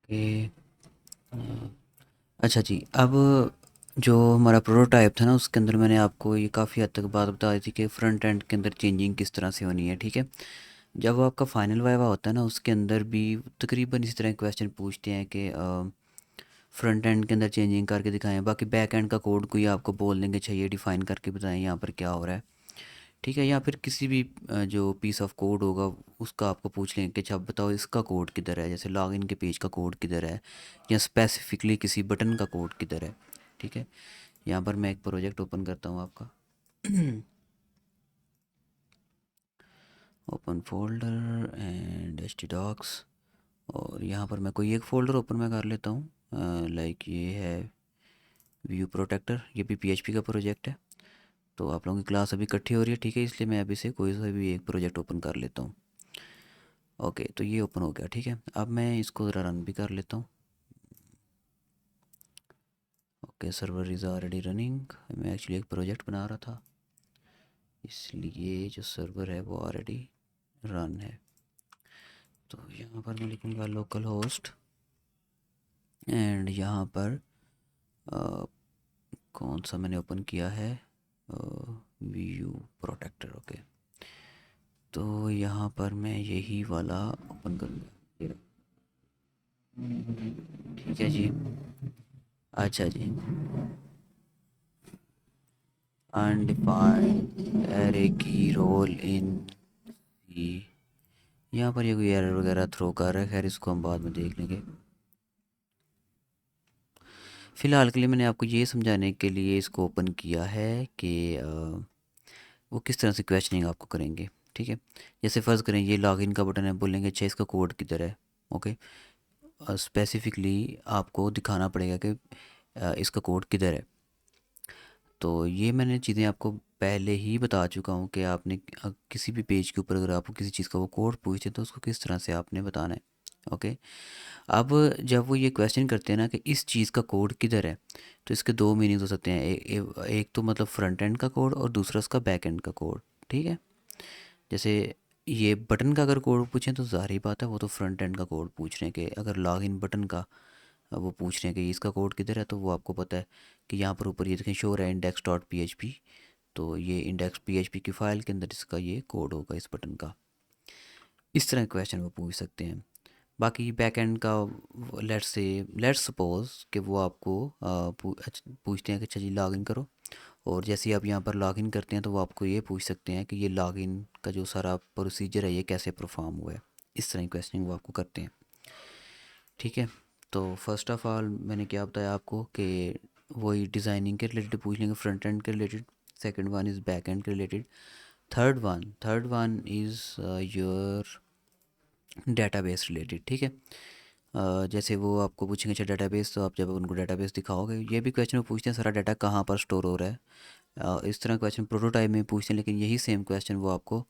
Okay. अच्छा जी, अब जो हमारा प्रोटोटाइप था ना उसके अंदर मैंने आपको ये काफ़ी हद तक बात बता दी थी कि फ्रंट एंड के अंदर चेंजिंग किस तरह से होनी है, ठीक है। जब आपका फाइनल वाइवा होता है ना उसके अंदर भी तकरीबन इसी तरह क्वेश्चन पूछते हैं कि फ्रंट एंड के अंदर चेंजिंग करके दिखाएं, बाकी बैक एंड का कोड कोई आपको बोल देंगे चाहिए डिफ़ाइन करके बताएं यहाँ पर क्या हो रहा है, ठीक है। या फिर किसी भी जो पीस ऑफ कोड होगा उसका आपको पूछ लेंगे कि अच्छा बताओ इसका कोड किधर है, जैसे लॉगिन के पेज का कोड किधर है, या स्पेसिफिकली किसी बटन का कोड किधर है, ठीक है। यहाँ पर मैं एक प्रोजेक्ट ओपन करता हूँ आपका। ओपन फोल्डर एंड htdocs, और यहाँ पर मैं कोई एक फ़ोल्डर ओपन मैं कर लेता हूँ, लाइक ये है व्यू प्रोटेक्टर, ये भी PHP का प्रोजेक्ट है। तो आप लोगों की क्लास अभी इकट्ठी हो रही है, ठीक है, इसलिए मैं अभी से कोई सा भी एक प्रोजेक्ट ओपन कर लेता हूँ। ओके, तो ये ओपन हो गया, ठीक है। अब मैं इसको ज़रा रन भी कर लेता हूँ। Okay, server is already running. मैं एक्चुअली एक प्रोजेक्ट बना रहा था, इसलिए जो सर्वर है वो ऑलरेडी रन है। तो यहाँ पर मैं लिखूँगा लोकल होस्ट, एंड यहाँ पर अ, कौन सा मैंने ओपन किया है, व्यू प्रोटेक्टर। ओके, तो यहाँ पर मैं यही वाला ओपन करूँगा, ये रहा। ठीक है जी। अच्छा जी, अनडिफाइंड एरे की रोल इन सी, यहाँ पर ये कोई एरर वगैरह थ्रो कर रहा है, खैर इसको हम बाद में देख लेंगे। फ़िलहाल के लिए मैंने आपको ये समझाने के लिए इसको ओपन किया है कि वो किस तरह से क्वेश्चनिंग आपको करेंगे, ठीक है। जैसे फ़र्ज़ करें ये लॉगिन का बटन है, बोलेंगे अच्छा इसका कोड किधर है। ओके, स्पेसिफिकली आपको दिखाना पड़ेगा कि इसका कोड किधर है। तो ये मैंने चीज़ें आपको पहले ही बता चुका हूँ कि आपने किसी भी पेज के ऊपर अगर आपको किसी चीज़ का वो कोड पूछते हैं तो उसको किस तरह से आपने बताना है। ओके, अब जब वो ये क्वेश्चन करते हैं ना कि इस चीज़ का कोड किधर है, तो इसके दो मीनिंग्स हो सकते हैं। एक तो मतलब फ्रंट एंड का कोड और दूसरा उसका बैक एंड का कोड, ठीक है। जैसे ये बटन का अगर कोड पूछें तो ज़ाहिर बात है वो तो फ्रंट एंड का कोड पूछ रहे हैं कि अगर लॉग इन बटन का वो पूछ रहे हैं कि इसका कोड किधर है, तो वो आपको पता है कि यहाँ पर ऊपर ये देखें शो है index.php, तो ये index.php की फ़ाइल के अंदर इसका ये कोड होगा इस बटन का। इस तरह क्वेश्चन वो पूछ सकते हैं। बाकी बैक एंड का लेट्स सपोज कि वो आपको पूछते हैं कि अच्छा जी लॉगिन करो, और जैसे ही आप यहाँ पर लॉगिन करते हैं तो वो आपको ये पूछ सकते हैं कि ये लॉगिन का जो सारा प्रोसीजर है ये कैसे परफॉर्म हुआ है। इस तरह की क्वेश्चनिंग वो आपको करते हैं, ठीक है। तो फर्स्ट ऑफ ऑल मैंने क्या बताया आपको कि वही डिज़ाइनिंग के रिलेटेड पूछ लेंगे, फ्रंट एंड के related. Second one is back end के related. Third one is your database related, ठीक है। जैसे वो आपको पूछेंगे अच्छा डेटाबेस, तो आप जब उनको डेटाबेस दिखाओगे, ये भी क्वेश्चन वो पूछते हैं सारा डाटा कहाँ पर स्टोर हो रहा है। इस तरह क्वेश्चन प्रोटोटाइप में पूछते हैं, लेकिन यही सेम क्वेश्चन वो आपको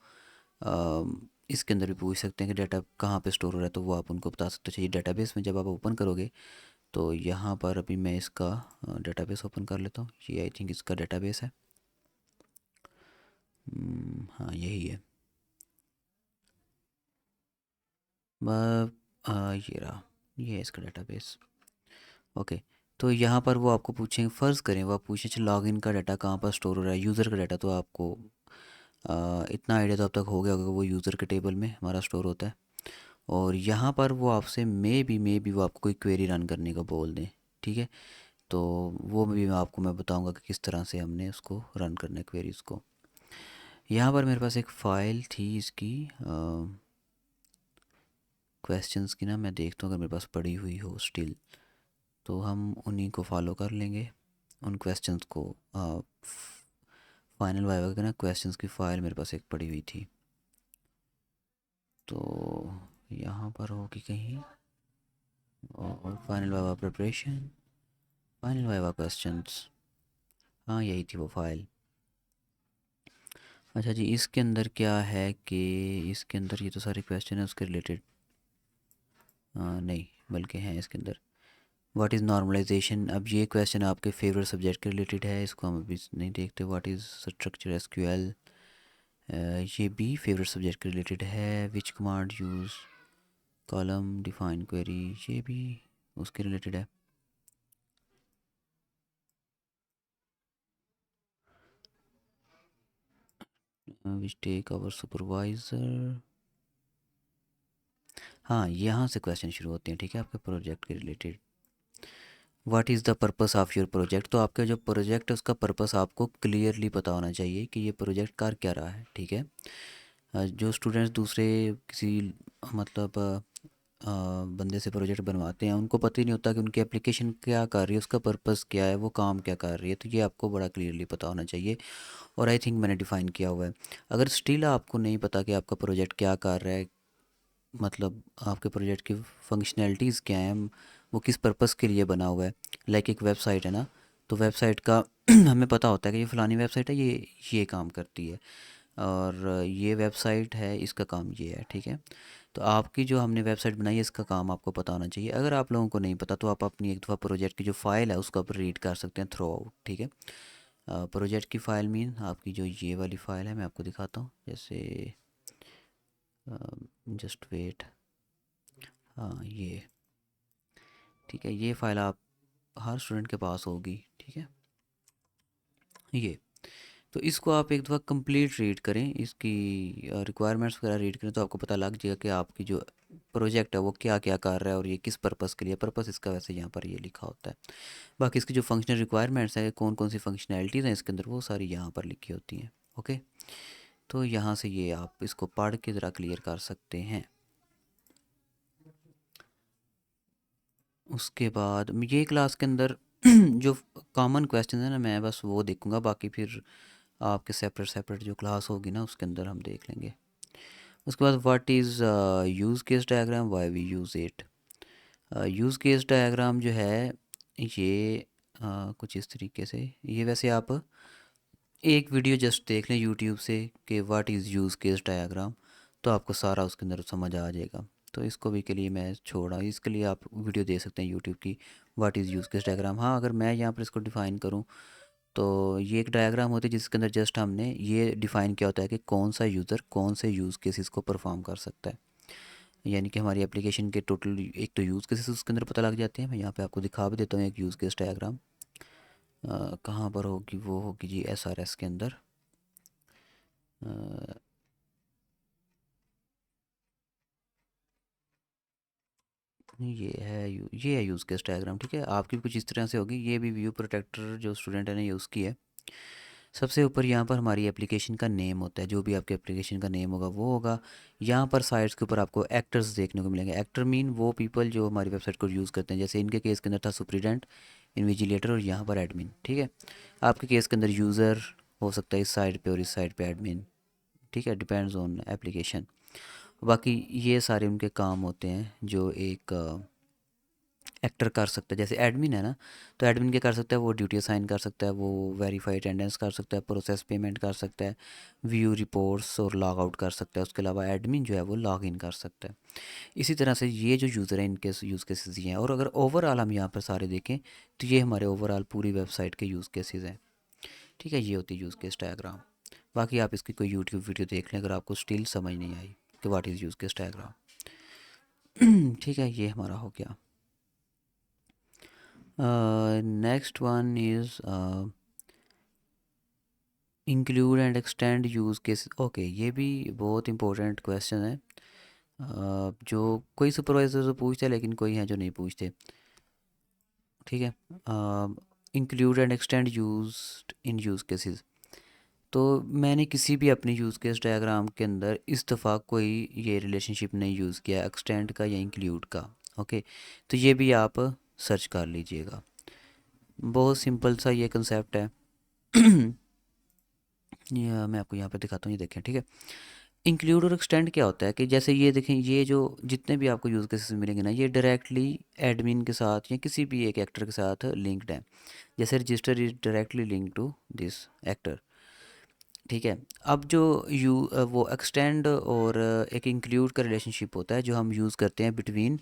इसके अंदर भी पूछ सकते हैं कि डाटा कहाँ पे स्टोर हो रहा है, तो वो आप उनको बता सकते हो। चाहिए डेटाबेस में जब आप ओपन करोगे तो यहाँ पर अभी मैं इसका डेटाबेस ओपन कर लेता हूँ। ये आई थिंक इसका डेटाबेस है। हाँ यही है। ये रहा, ये है इसका डेटाबेस। ओके, तो यहाँ पर वो आपको पूछेंगे, फ़र्ज़ करें वो आप पूछें लॉगिन का डाटा कहाँ पर स्टोर हो रहा है, यूज़र का डाटा, तो आपको इतना आइडिया तो अब तक हो गया होगा, वो यूज़र के टेबल में हमारा स्टोर होता है। और यहाँ पर वो आपसे मे बी वो आपको कोई क्वेरी रन करने का बोल दें, ठीक है। तो वो भी मैं बताऊँगा कि किस तरह से हमने उसको रन करना है क्वेरीज़ को। यहाँ पर मेरे पास एक फ़ाइल थी इसकी क्वेश्चंस की ना, मैं देखता हूँ अगर मेरे पास पड़ी हुई हो स्टिल, तो हम उन्हीं को फॉलो कर लेंगे, उन क्वेश्चंस को। फाइनल वाइवा के ना क्वेश्चंस की फ़ाइल मेरे पास एक पड़ी हुई थी, तो यहाँ पर होगी कहीं, और final viva preparation, final viva questions, हाँ यही थी वो फ़ाइल। अच्छा जी, इसके अंदर क्या है कि इसके अंदर ये तो सारे क्वेश्चन है उसके रिलेटेड, नहीं बल्कि हैं इसके अंदर। व्हाट इज़ नॉर्मलाइजेशन, अब ये क्वेश्चन आपके फेवरेट सब्जेक्ट के रिलेटेड है, इसको हम अभी नहीं देखते। व्हाट इज़ स्ट्रक्चर एसक्यूएल, ये भी फेवरेट सब्जेक्ट के रिलेटेड है। विच command use, column define query, ये भी उसके रिलेटेड है। विच टेक आवर सुपरवाइज़र, हाँ यहाँ से क्वेश्चन शुरू होते हैं, ठीक है, आपके प्रोजेक्ट के related. What is the purpose of your project, तो आपका जो प्रोजेक्ट है उसका पर्पस आपको क्लियरली पता होना चाहिए कि ये प्रोजेक्ट कर क्या रहा है, ठीक है। जो स्टूडेंट्स दूसरे किसी मतलब बंदे से प्रोजेक्ट बनवाते हैं, उनको पता ही नहीं होता कि उनकी एप्लीकेशन क्या कर रही है, उसका पर्पस क्या है, वो काम क्या कर रही है, तो ये आपको बड़ा क्लियरली पता होना चाहिए। और आई थिंक मैंने डिफ़ाइन किया हुआ है। अगर स्टिल आपको नहीं पता कि आपका प्रोजेक्ट क्या कर रहा है, मतलब आपके प्रोजेक्ट की फंक्शनैलिटीज़ क्या हैं, वो किस पर्पस के लिए बना हुआ है, लाइक एक वेबसाइट है ना, तो वेबसाइट का हमें पता होता है कि ये फ़लानी वेबसाइट है, ये काम करती है, और ये वेबसाइट है, इसका काम ये है, ठीक है। तो आपकी जो हमने वेबसाइट बनाई है, इसका काम आपको पता होना चाहिए। अगर आप लोगों को नहीं पता तो आप अपनी एक दफ़ा प्रोजेक्ट की जो फ़ाइल है उसको आप रीड कर सकते हैं थ्रू आउट, ठीक है। प्रोजेक्ट की फ़ाइल मीन आपकी जो ये वाली फ़ाइल है, मैं आपको दिखाता हूँ, जैसे जस्ट वेट, हाँ ये, ठीक है, ये फ़ाइल आप हर स्टूडेंट के पास होगी, ठीक है। ये, तो इसको आप एक दफ़ा कंप्लीट रीड करें, इसकी रिक्वायरमेंट्स वगैरह रीड करें, तो आपको पता लग जाएगा कि आपकी जो प्रोजेक्ट है वो क्या क्या कर रहा है और ये किस पर्पस के लिए। पर्पस इसका वैसे यहाँ पर ये लिखा होता है। बाकी इसकी जो फंक्शनल रिक्वायरमेंट्स है, कौन कौन सी फंक्शनैलिटीज़ हैं इसके अंदर, वो सारी यहाँ पर लिखी होती हैं। ओके, तो यहाँ से ये आप इसको पढ़ के ज़रा क्लियर कर सकते हैं। उसके बाद ये क्लास के अंदर जो कॉमन क्वेश्चन है ना, मैं बस वो देखूंगा, बाकी फिर आपके सेपरेट सेपरेट जो क्लास होगी ना उसके अंदर हम देख लेंगे। उसके बाद what is use case diagram, why we use it. Use case diagram जो है ये कुछ इस तरीके से, ये वैसे आप एक वीडियो जस्ट देख लें यूट्यूब से कि what is use case diagram, तो आपको सारा उसके अंदर समझ आ जाएगा। तो इसको भी के लिए मैं छोड़ा, इसके लिए आप वीडियो दे सकते हैं यूट्यूब की, what is use case diagram. हाँ, अगर मैं यहाँ पर इसको डिफ़ाइन करूँ तो ये एक डायग्राम होती है जिसके अंदर जस्ट हमने ये डिफ़ाइन किया होता है कि कौन सा यूज़र कौन से यूज़ केसेस को परफॉर्म कर सकता है। यानी कि हमारी एप्लीकेशन के टोटल एक तो यूज़ केसेस उसके अंदर पता लग जाते हैं। मैं यहाँ पे आपको दिखा भी देता हूँ एक यूज़ केस डायग्राम, कहाँ पर होगी, वो होगी जी एसआरएस के अंदर। अ, ये है यूज़ केस डायग्राम, ठीक है। आपकी भी कुछ इस तरह से होगी। ये भी व्यू प्रोटेक्टर जो स्टूडेंट है ना, ये उसकी है। सबसे ऊपर यहाँ पर हमारी एप्लीकेशन का नेम होता है, जो भी आपके एप्लीकेशन का नेम होगा वो होगा। यहाँ पर साइड्स के ऊपर आपको एक्टर्स देखने को मिलेंगे। एक्टर मीन वो पीपल जो हमारी वेबसाइट को यूज़ करते हैं, जैसे इनके केस के अंदर था सुप्रीडेंट, इन्विजिलेटर और यहाँ पर एडमिन, ठीक है। आपके केस के अंदर यूज़र हो सकता है इस साइड पे और इस साइड पे एडमिन, ठीक है, डिपेंड्स ऑन एप्लीकेशन। बाकी ये सारे उनके काम होते हैं जो एक एक्टर कर सकता है। जैसे एडमिन है ना, तो एडमिन क्या कर सकता है, वो ड्यूटी असाइन कर सकता है, वो वेरीफाई अटेंडेंस कर सकता है, प्रोसेस पेमेंट कर सकता है, व्यू रिपोर्ट्स और लॉग आउट कर सकता है। उसके अलावा एडमिन जो है वो लॉग इन कर सकता है। इसी तरह से ये जो यूज़र है इनके यूज़ केसेस ये हैं। और अगर ओवरऑल हम यहाँ पर सारे देखें तो ये हमारे ओवरऑल पूरी वेबसाइट के यूज़ केसेस हैं, ठीक है। ये होती है यूज़ केस डायग्राम। बाकी आप इसकी कोई यूट्यूब वीडियो देख लें अगर आपको स्टिल समझ नहीं आई कि what is use case diagram. ठीक है, ये हमारा हो गया। Next one is include and extend use case. Okay, ये भी बहुत इंपॉर्टेंट क्वेश्चन है, जो कोई सुपरवाइज़र तो पूछते हैं लेकिन कोई हैं जो नहीं पूछते, ठीक है। Include and extend use in use cases, तो मैंने किसी भी अपनी यूज़ केस डायग्राम के अंदर इस दफ़ा कोई ये रिलेशनशिप नहीं यूज़ किया एक्सटेंड का या इंक्लूड का। ओके, तो ये भी आप सर्च कर लीजिएगा। बहुत सिंपल सा ये कंसेप्ट है। ये मैं आपको यहाँ पे दिखाता हूँ, ये देखें, ठीक है। इंक्लूड और एक्सटेंड क्या होता है कि जैसे ये देखें, ये जो जितने भी आपको यूज़ केसेस मिलेंगे ना, ये डायरेक्टली एडमिन के साथ या किसी भी एक एक्टर के साथ लिंक्ड है। जैसे register is directly link to this actor, ठीक है। अब जो वो एक्सटेंड और एक इंक्लूड का रिलेशनशिप होता है जो हम यूज़ करते हैं बिटवीन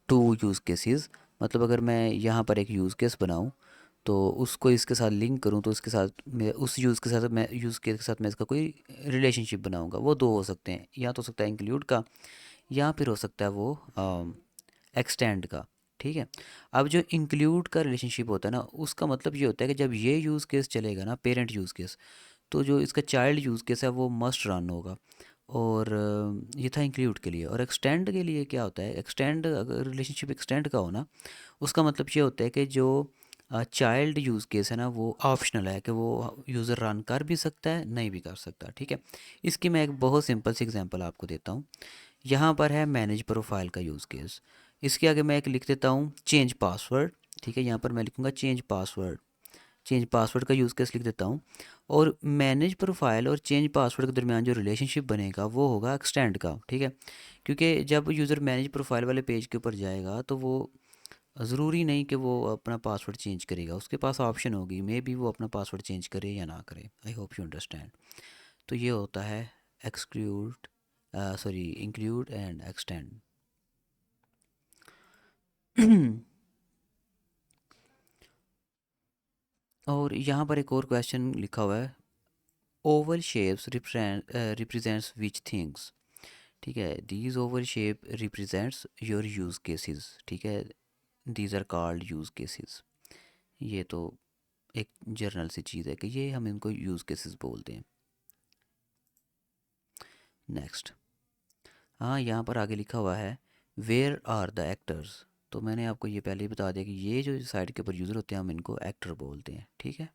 टू यूज़ केसेस। मतलब अगर मैं यहाँ पर एक यूज़ केस बनाऊँ तो उसको इसके साथ लिंक करूँ, तो उसके साथ मैं उस यूज़ के साथ मैं यूज़ केस के साथ मैं इसका कोई रिलेशनशिप बनाऊँगा, वो दो हो सकते हैं। या तो हो सकता है इंक्लूड का, या फिर हो सकता है वो एक्सटेंड का। ठीक है। अब जो इंक्लूड का रिलेशनशिप होता है ना, उसका मतलब ये होता है कि जब ये यूज़ केस चलेगा ना, पेरेंट यूज़ केस, तो जो इसका चाइल्ड यूज़ केस है वो मस्ट रन होगा। और ये था इंक्लूड के लिए। और एक्सटेंड के लिए क्या होता है, एक्सटेंड अगर रिलेशनशिप एक्सटेंड का हो ना, उसका मतलब ये होता है कि जो चाइल्ड यूज़ केस है ना वो ऑप्शनल है, कि वो यूज़र रन कर भी सकता है, नहीं भी कर सकता। ठीक है। इसकी मैं एक बहुत सिंपल सी एग्जांपल आपको देता हूँ। यहाँ पर है मैनेज प्रोफाइल का यूज़ केस। इसके आगे मैं एक लिख देता हूँ चेंज पासवर्ड। ठीक है, यहाँ पर मैं लिखूँगा चेंज पासवर्ड। चेंज पासवर्ड का यूज़ केस लिख देता हूँ। और मैनेज प्रोफाइल और चेंज पासवर्ड के दरमियान जो रिलेशनशिप बनेगा वो होगा एक्सटेंड का। ठीक है। क्योंकि जब यूज़र मैनेज प्रोफाइल वाले पेज के ऊपर जाएगा तो वो ज़रूरी नहीं कि वो अपना पासवर्ड चेंज करेगा, उसके पास ऑप्शन होगी, मे बी वो अपना पासवर्ड चेंज करे या ना करे। I hope you understand. तो ये होता है exclude, sorry, include and extend. और यहाँ पर एक और क्वेश्चन लिखा हुआ है, oval shapes represents which things. ठीक है, these oval shape represents your use cases. ठीक है, these are called use cases. ये तो एक जर्नल सी चीज़ है कि ये हम इनको यूज़ केसेस बोलते हैं। नेक्स्ट, हाँ, यहाँ पर आगे लिखा हुआ है वेयर आर द एक्टर्स। तो मैंने आपको ये पहले ही बता दिया कि ये जो साइट के ऊपर यूज़र होते हैं हम इनको एक्टर बोलते हैं। ठीक है।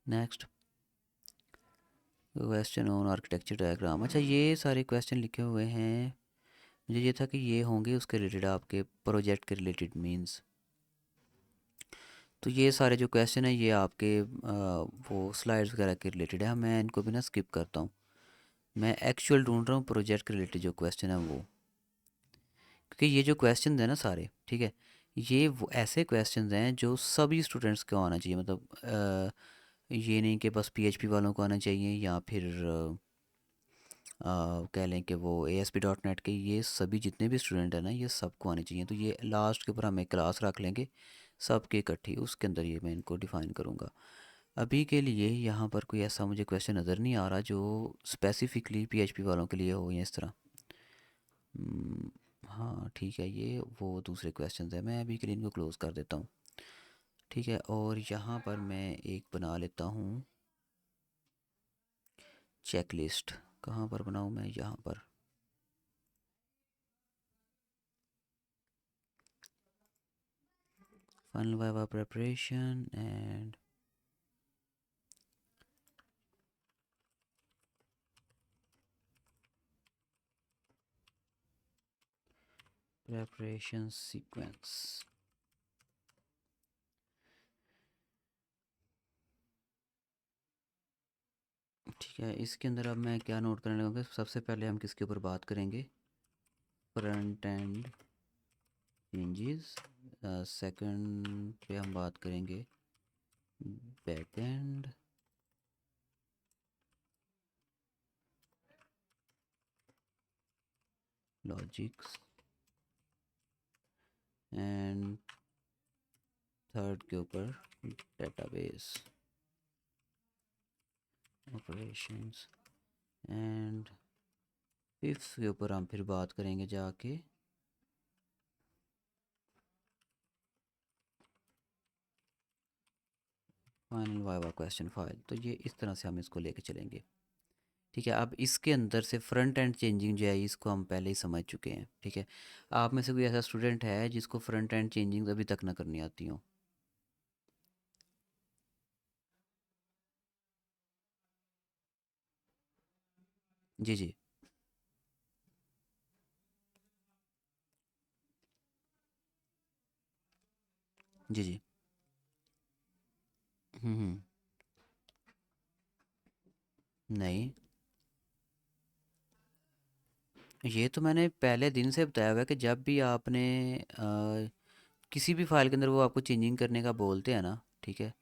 Next, question on architecture diagram. अच्छा, ये सारे क्वेश्चन लिखे हुए हैं, मुझे ये था कि ये होंगे उसके रिलेटेड, आपके प्रोजेक्ट के रिलेटेड मीन्स। तो ये सारे जो क्वेश्चन है ये आपके वो स्लाइड्स वगैरह के रिलेटेड है, मैं इनको भी ना स्किप करता हूँ। मैं एक्चुअल ढूंढ रहा हूँ प्रोजेक्ट के रिलेटेड जो क्वेश्चन है वो, क्योंकि ये जो क्वेश्चन है ना सारे, ठीक है, ये वो ऐसे क्वेश्चन हैं जो सभी स्टूडेंट्स को आना चाहिए। मतलब ये नहीं कि बस पीएचपी वालों को आना चाहिए, या फिर कह लें कि वो ASP.NET के, ये सभी जितने भी स्टूडेंट हैं ना ये सबको आने चाहिए। तो ये लास्ट के ऊपर हम एक क्लास रख लेंगे सबके इकट्ठी, उसके अंदर ये मैं इनको डिफ़ाइन करूँगा। अभी के लिए यहाँ पर कोई ऐसा मुझे क्वेश्चन नज़र नहीं आ रहा जो स्पेसिफिकली पीएचपी वालों के लिए हो या इस तरह। हम्म, हाँ ठीक है, ये वो दूसरे क्वेश्चन है, मैं अभी के लिए इनको क्लोज़ कर देता हूँ। ठीक है, और यहाँ पर मैं एक बना लेता हूँ चेक लिस्ट। कहाँ पर बनाऊँ मैं, यहाँ पर। Final viva preparation and preparation sequence. ठीक है, इसके अंदर अब मैं क्या नोट करने लगूँगा, सबसे पहले हम किसके ऊपर बात करेंगे, फ्रंट एंड चेंजेस। सेकंड पे हम बात करेंगे back and logics, and third के ऊपर डेटाबेस ऑपरेशंस, एंड फिफ्थ के ऊपर हम फिर बात करेंगे जाके फाइनल वाइवा क्वेश्चन फाइल। तो ये इस तरह से हम इसको लेके चलेंगे। ठीक है, अब इसके अंदर से फ्रंट एंड चेंजिंग जो है इसको हम पहले ही समझ चुके हैं। ठीक है, आप में से कोई ऐसा स्टूडेंट है जिसको फ्रंट एंड चेंजिंग अभी तक ना करनी आती हो? जी जी। जी जी। हम्म। नहीं, ये तो मैंने पहले दिन से बताया हुआ है कि जब भी आपने किसी भी फाइल के अंदर वो आपको चेंजिंग करने का बोलते हैं ना, ठीक है,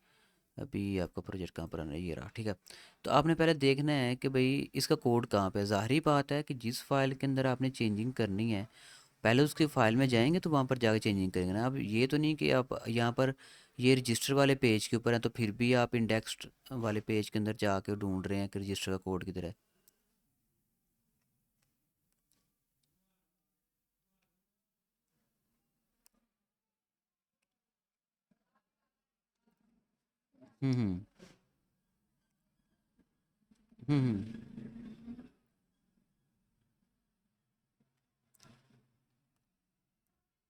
अभी आपका प्रोजेक्ट कहाँ पर आना है, ये रहा। ठीक है, तो आपने पहले देखना है कि भाई इसका कोड कहाँ पे है। ज़ाहिरी बात है कि जिस फाइल के अंदर आपने चेंजिंग करनी है पहले उसके फाइल में जाएंगे तो वहाँ पर जाके चेंजिंग करेंगे ना। अब ये तो नहीं कि आप यहाँ पर ये रजिस्टर वाले पेज के ऊपर है तो फिर भी आप इंडेक्स वाले पेज के अंदर जाके ढूंढ रहे हैं कि रजिस्टर का कोड किधर है। हम्म हम्म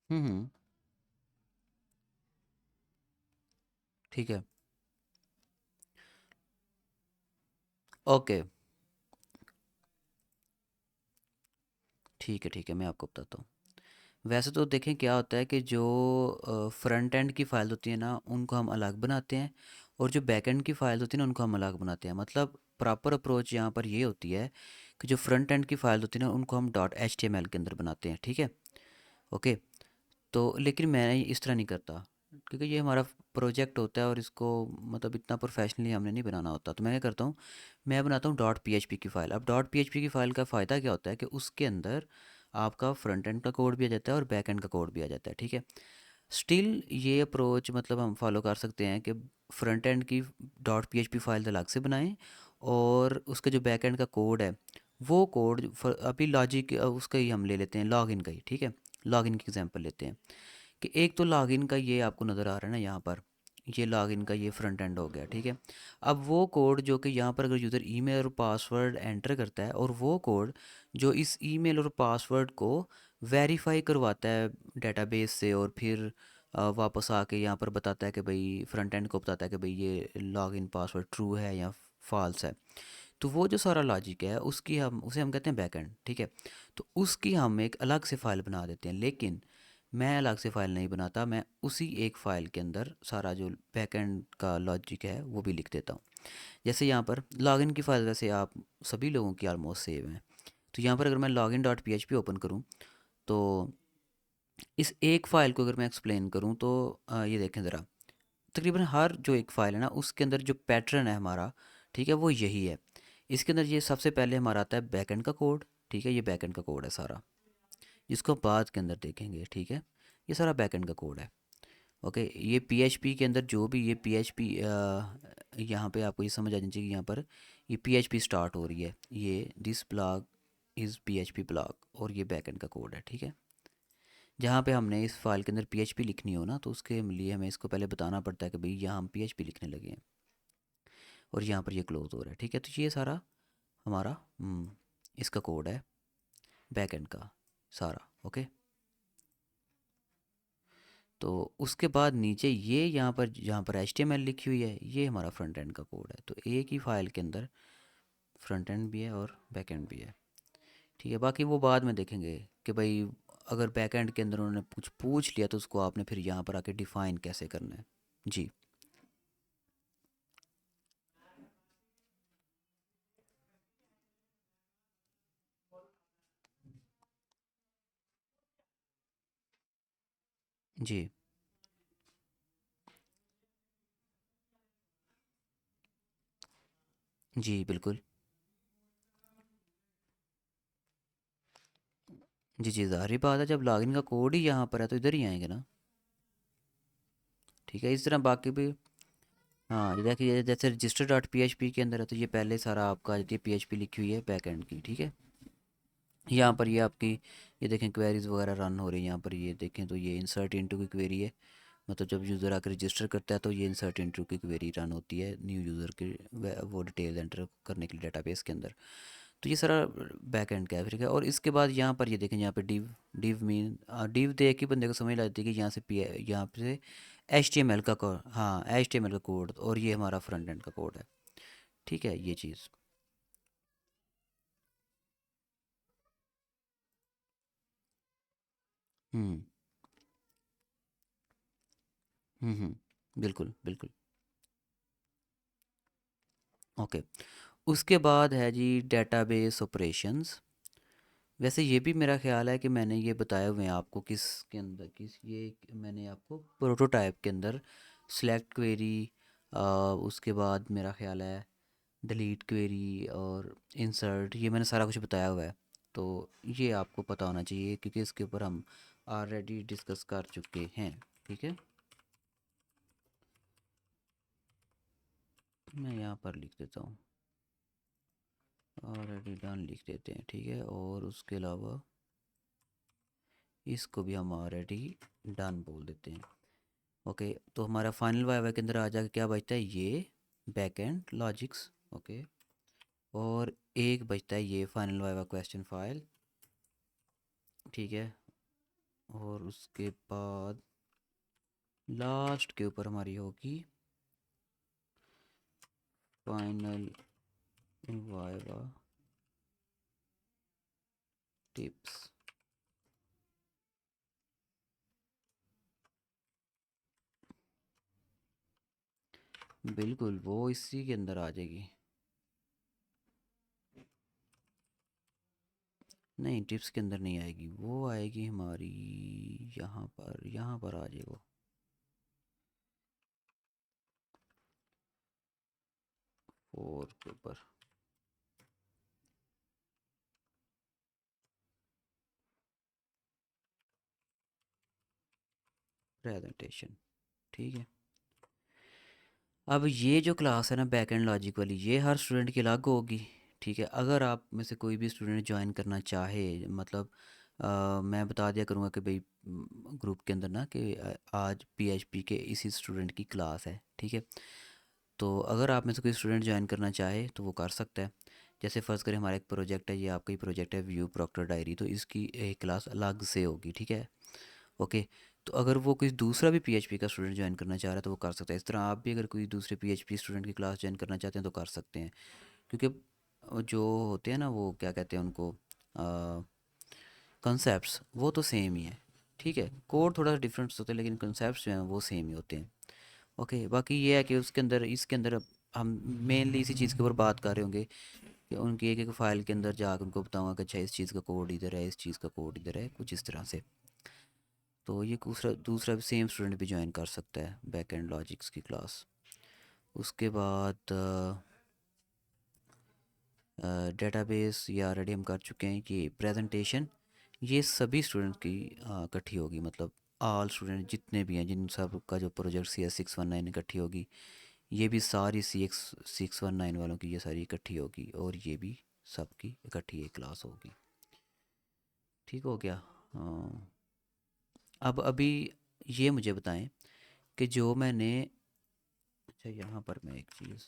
हम्म हम्म, ठीक है। ओके, ठीक है ठीक है, मैं आपको बताता हूँ। वैसे तो देखें क्या होता है कि जो फ्रंट एंड की फ़ाइल होती है ना उनको हम अलग बनाते हैं, और जो बैक एंड की फ़ाइल होती है ना उनको हम अलग बनाते हैं। मतलब प्रॉपर अप्रोच यहाँ पर ये होती है कि जो फ्रंट एंड की फ़ाइल होती है ना उनको हम dot H T M L के अंदर बनाते हैं, ठीक है। ओके, तो लेकिन मैं इस तरह नहीं करता, क्योंकि ये हमारा प्रोजेक्ट होता है और इसको मतलब इतना प्रोफेशनली हमने नहीं बनाना होता। तो मैं क्या करता हूँ, मैं बनाता हूँ डॉट पीएचपी की फ़ाइल। अब डॉट पीएचपी की फ़ाइल का फ़ायदा क्या होता है कि उसके अंदर आपका फ्रंट एंड का कोड भी आ जाता है और बैक एंड का कोड भी आ जाता है, ठीक है। स्टिल ये अप्रोच मतलब हम फॉलो कर सकते हैं कि फ्रंट एंड की डॉट पीएचपी फाइल अलग से बनाएं, और उसका जो बैक एंड का कोड है वो कोड अभी लॉजिक उसका ही हम ले लेते हैं, लॉगिन का ही, ठीक है। लॉगिन की एग्जांपल लेते हैं कि एक तो लॉगिन का ये आपको नज़र आ रहा है ना यहाँ पर, ये लॉगिन का ये फ्रंट एंड हो गया, ठीक है। अब वो कोड जो कि यहाँ पर अगर यूज़र ईमेल और पासवर्ड एंटर करता है, और वो कोड जो इस ईमेल और पासवर्ड को वेरीफाई करवाता है डेटाबेस से, और फिर वापस आके यहाँ पर बताता है कि भाई फ्रंट एंड को बताता है कि भाई ये लॉगिन पासवर्ड ट्रू है या फॉल्स है। तो वो जो सारा लॉजिक है उसकी हम उसे हम कहते हैं बैक एंड, ठीक है। तो उसकी हम एक अलग से फाइल बना देते हैं, लेकिन मैं अलग से फ़ाइल नहीं बनाता, मैं उसी एक फ़ाइल के अंदर सारा जो बैकएंड का लॉजिक है वो भी लिख देता हूँ। जैसे यहाँ पर लॉगिन की फ़ाइल वैसे आप सभी लोगों की ऑलमोस्ट सेव है। तो यहाँ पर अगर मैं login dot P H P open करूँ, तो इस एक फ़ाइल को अगर मैं एक्सप्लेन करूँ तो ये देखें ज़रा, तकरीबन हर जो एक फ़ाइल है ना उसके अंदर जो पैटर्न है हमारा, ठीक है, वो यही है। इसके अंदर ये सबसे पहले हमारा आता है बैकएंड का कोड, ठीक है, ये बैकएंड का कोड है सारा, जिसको बाद के अंदर देखेंगे, ठीक है। ये सारा बैकएंड का कोड है। ओके, ये पीएचपी के अंदर जो भी ये पीएचपी यहाँ पे आपको ये समझ आ जानी चाहिए कि यहाँ पर ये पीएचपी स्टार्ट हो रही है, ये this blog is PHP blog, और ये बैकएंड का कोड है, ठीक है। जहाँ पे हमने इस फाइल के अंदर पीएचपी लिखनी हो ना, तो उसके लिए हमें इसको पहले बताना पड़ता है कि भाई यहाँ हम पीएचपी लिखने लगे हैं, और यहाँ पर ये क्लोज हो रहा है, ठीक है। तो ये सारा हमारा इसका कोड है बैकएंड का सारा, ओके। तो उसके बाद नीचे ये यहाँ पर जहाँ पर एच टी एम एल लिखी हुई है ये हमारा फ्रंट एंड का कोड है। तो एक ही फाइल के अंदर फ्रंट एंड भी है और बैक एंड भी है, ठीक है। बाकी वो बाद में देखेंगे कि भाई अगर बैक एंड के अंदर उन्होंने कुछ पूछ लिया तो उसको आपने फिर यहाँ पर आके डिफ़ाइन कैसे करना है। जी जी जी बिल्कुल। जी जी, ज़ाहिर बात है, जब लॉगिन का कोड ही यहाँ पर है तो इधर ही आएंगे ना, ठीक है। इस तरह बाकी भी, हाँ ये देखिए जैसे register dot P H P के अंदर है तो ये पहले सारा आपका ये पी एच पी लिखी हुई है बैक एंड की, ठीक है। यहाँ पर ये आपकी ये देखें क्वेरीज वगैरह रन हो रही है, यहाँ पर ये देखें तो ये इंसर्ट इनटू की क्वेरी है। मतलब जब यूज़र आकर रजिस्टर करता है तो ये इंसर्ट इनटू की क्वेरी रन होती है न्यू यूज़र के वो डिटेल एंटर करने के लिए डेटाबेस के अंदर। तो ये सारा बैक एंड का है, ठीक है। और इसके बाद यहाँ पर ये देखें, यहाँ पे डिव डिव मीन डिव देख के बंदे को समझ लगती है कि यहाँ से पी यहाँ से एच टी एम एल का कोड, हाँ एच टी एम एल का कोड, और ये हमारा फ्रंट एंड का कोड है, ठीक है, ये चीज़। हम्म बिल्कुल बिल्कुल। ओके, उसके बाद है जी डेटाबेस ऑपरेशंस। वैसे ये भी मेरा ख्याल है कि मैंने ये बताए हुए हैं आपको किस के अंदर, किस ये मैंने आपको प्रोटोटाइप के अंदर सेलेक्ट क्वेरी, उसके बाद मेरा ख्याल है डिलीट क्वेरी और इंसर्ट, ये मैंने सारा कुछ बताया हुआ है। तो ये आपको पता होना चाहिए क्योंकि इसके ऊपर हम ऑलरेडी डिस्कस कर चुके हैं, ठीक है। मैं यहाँ पर लिख देता हूँ, ऑलरेडी डन लिख देते हैं, ठीक है। और उसके अलावा इसको भी हम ऑलरेडी डन बोल देते हैं, ओके, तो हमारा फाइनल वाइवा के अंदर आ जाके क्या बचता है, ये बैक एंड लॉजिक्स। ओके, और एक बचता है ये फाइनल वाइवा क्वेश्चन फाइल। ठीक है, और उसके बाद लास्ट के ऊपर हमारी होगी फाइनल वाइवा टिप्स। बिल्कुल, वो इसी के अंदर आ जाएगी। नहीं, टिप्स के अंदर नहीं आएगी, वो आएगी हमारी यहाँ पर आ जाएगी वो। 4 के ऊपर प्रेजेंटेशन। ठीक है, अब ये जो क्लास है ना बैक एंड लॉजिक वाली, ये हर स्टूडेंट की अलग होगी। ठीक है, अगर आप में से कोई भी स्टूडेंट ज्वाइन करना चाहे, मतलब मैं बता दिया करूँगा कि भाई ग्रुप के अंदर ना कि आज पीएचपी के इसी स्टूडेंट की क्लास है। ठीक है, तो अगर आप में से कोई स्टूडेंट ज्वाइन करना चाहे तो वो कर सकता है। जैसे फ़र्ज़ करें हमारा एक प्रोजेक्ट है, ये आपका ही प्रोजेक्ट है व्यू प्रॉक्टर डायरी, तो इसकी एक क्लास अलग से होगी। ठीक है, ओके, तो अगर वो कोई दूसरा भी पीएचपी का स्टूडेंट ज्वाइन करना चाह रहा है तो वो कर सकता है। इस तरह आप भी अगर कोई दूसरे पीएचपी स्टूडेंट की क्लास ज्वाइन करना चाहते हैं तो कर सकते हैं, क्योंकि जो होते हैं ना, वो क्या कहते हैं उनको, कंसेप्ट्स वो तो सेम ही है। ठीक है, कोड थोड़ा सा डिफरेंस होते हैं लेकिन कंसेप्ट्स जो हैं वो सेम ही होते हैं। ओके, बाकी ये है कि उसके अंदर इसके अंदर हम मेनली इसी चीज़ के ऊपर बात कर रहे होंगे कि उनकी एक एक फ़ाइल के अंदर जाकर उनको बताऊंगा कि अच्छा इस चीज़ का कोड इधर है, इस चीज़ का कोड इधर है, कुछ इस तरह से। तो ये दूसरा दूसरा भी सेम स्टूडेंट भी ज्वाइन कर सकता है बैक एंड लॉजिक्स की क्लास। उसके बाद डेटाबेस ये ऑलरेडी हम कर चुके हैं। ये प्रेजेंटेशन ये सभी स्टूडेंट की इकट्ठी होगी, मतलब ऑल स्टूडेंट जितने भी हैं, जिन सब का जो प्रोजेक्ट CS619 इकट्ठी होगी, ये भी सारी CS619 वालों की ये सारी इकट्ठी होगी, और ये भी सबकी इकट्ठी एक क्लास होगी। ठीक हो गया। हाँ, अब अभी ये मुझे बताएं कि जो मैंने, अच्छा यहाँ पर मैं एक चीज़,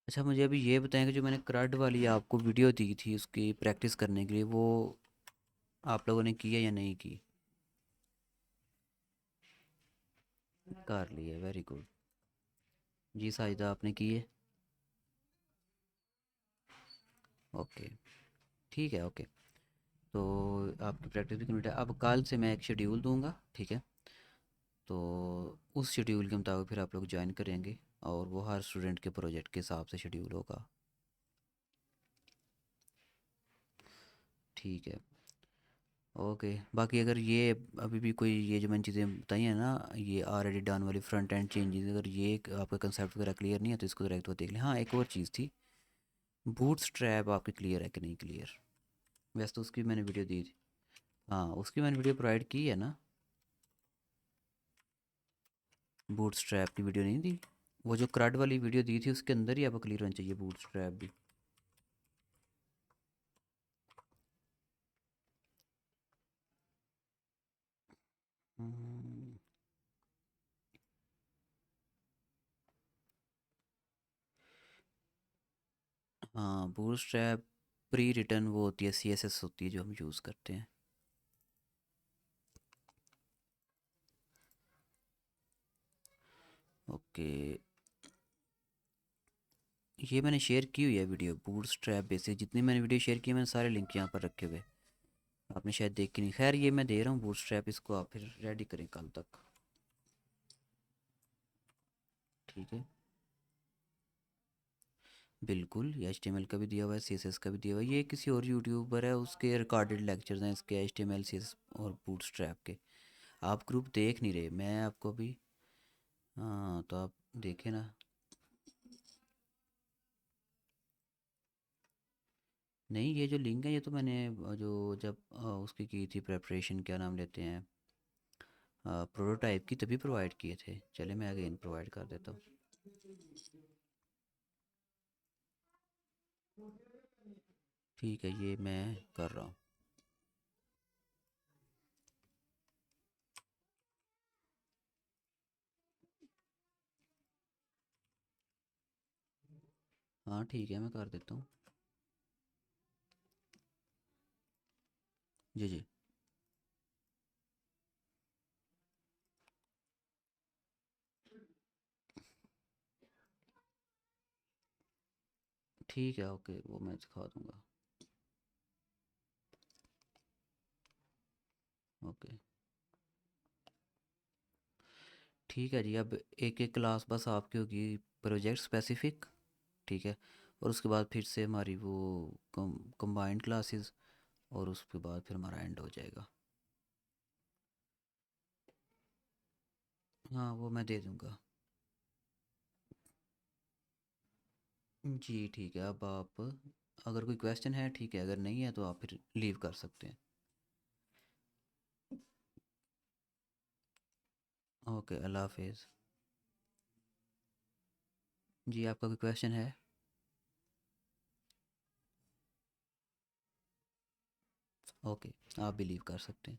अच्छा मुझे अभी ये बताएं कि जो मैंने क्रड वाली आपको वीडियो दी थी उसकी प्रैक्टिस करने के लिए, वो आप लोगों ने की है या नहीं की? कर ली है, वेरी गुड। जी साजिदा, आपने की है? ओके, ठीक है, ओके। तो आपकी प्रैक्टिस भी कंप्लीट है। अब कल से मैं एक शेड्यूल दूंगा, ठीक है? तो उस शेड्यूल के मुताबिक फिर आप लोग ज्वाइन करेंगे, और वो हर स्टूडेंट के प्रोजेक्ट के हिसाब से शेड्यूल होगा। ठीक है, ओके। बाकी अगर ये अभी भी कोई, ये जो मैंने चीज़ें बताई हैं ना, ये ऑलरेडी डन वाली फ्रंट एंड चेंजेस, अगर ये आपका कंसेप्ट वगैरह क्लियर नहीं है तो इसको डायरेक्ट वो देख लें। हाँ, एक और चीज़ थी, बूट स्ट्रैप आपकी क्लियर है कि नहीं क्लियर? वैसे तो उसकी मैंने वीडियो दी थी। हाँ, उसकी मैंने वीडियो प्रोवाइड की है ना, बूट स्ट्रैप की वीडियो नहीं दी? वो जो क्रड वाली वीडियो दी थी उसके अंदर ही आपको क्लियर होना चाहिए बूट स्ट्रैप भी। हम्म, हाँ, बूट स्ट्रैप प्री रिटर्न वो होती है, CSS होती है जो हम यूज़ करते हैं। ओके, ये मैंने शेयर की हुई है वीडियो बूट स्ट्रैप बेसिक, जितनी मैंने वीडियो शेयर की है मैंने सारे लिंक यहाँ पर रखे हुए, आपने शायद देखी नहीं। खैर ये मैं दे रहा हूँ बूट स्ट्रैप, इसको आप फिर रेडी करें कल तक। ठीक है, बिल्कुल, ये HTML का भी दिया हुआ है, CSS का भी दिया हुआ है। ये किसी और यूट्यूबर है उसके रिकॉर्डेड लेक्चर्स हैं इसके HTML CSS और बूट स्ट्रैप के। आप ग्रुप देख नहीं रहे, मैं आपको भी। हाँ तो आप देखे ना। नहीं, ये जो लिंक है ये तो मैंने जो जब उसकी की थी प्रेपरेशन, क्या नाम लेते हैं, प्रोटोटाइप की, तभी प्रोवाइड किए थे। चले मैं अगेन प्रोवाइड कर देता हूँ। ठीक है, ये मैं कर रहा हूँ। हाँ ठीक है, मैं कर देता हूँ। जी जी। ठीक है, ओके, वो मैं सिखा दूँगा। ओके। ठीक है जी, अब एक एक क्लास बस आपकी होगी प्रोजेक्ट स्पेसिफिक। ठीक है। और उसके बाद फिर से हमारी वो कंबाइंड क्लासेस, और उसके बाद फिर हमारा एंड हो जाएगा। हाँ वो मैं दे दूँगा। जी ठीक है, अब आप अगर कोई क्वेश्चन है ठीक है, अगर नहीं है तो आप फिर लीव कर सकते हैं। ओके, अल्लाह हाफिज़। जी, आपका कोई क्वेश्चन है? ओके, आप भी लीव कर सकते हैं।